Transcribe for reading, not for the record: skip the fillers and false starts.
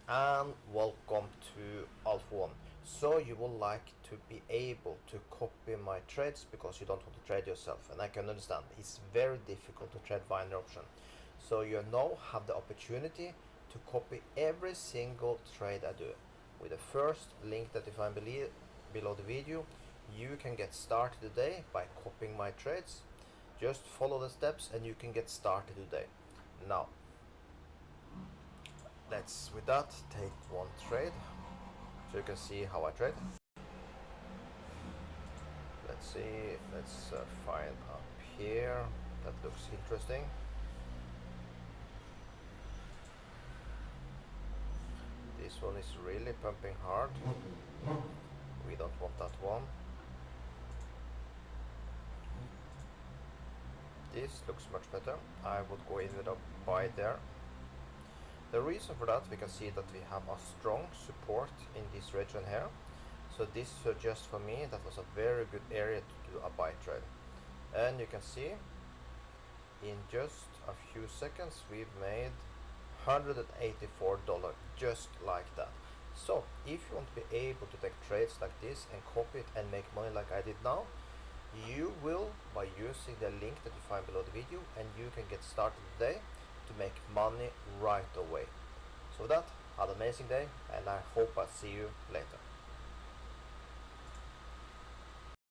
And welcome to Alpha One. So you would like to be able to copy my trades because you don't want to trade yourself, and I can understand it's very difficult to trade binary option. So you now have the opportunity to copy every single trade I do. With the first link that you find below the video, you can get started today by copying my trades. Just follow the steps and you can get started today. Now, let's with that take one trade so you can see how I trade. Let's see, let's find up here. That looks interesting. This one is really pumping hard. We don't want that one. This looks much better. I would go in with a buy there. The reason for that, we can see that we have a strong support in this region here. So this suggests for me that was a very good area to do a buy trade. And you can see in just a few seconds we've made $184 just like that. So if you want to be able to take trades like this and copy it and make money like I did now, you will by using the link that you find below the video, and you can get started today to make money right away. So with that, have an amazing day, and I hope I see you later.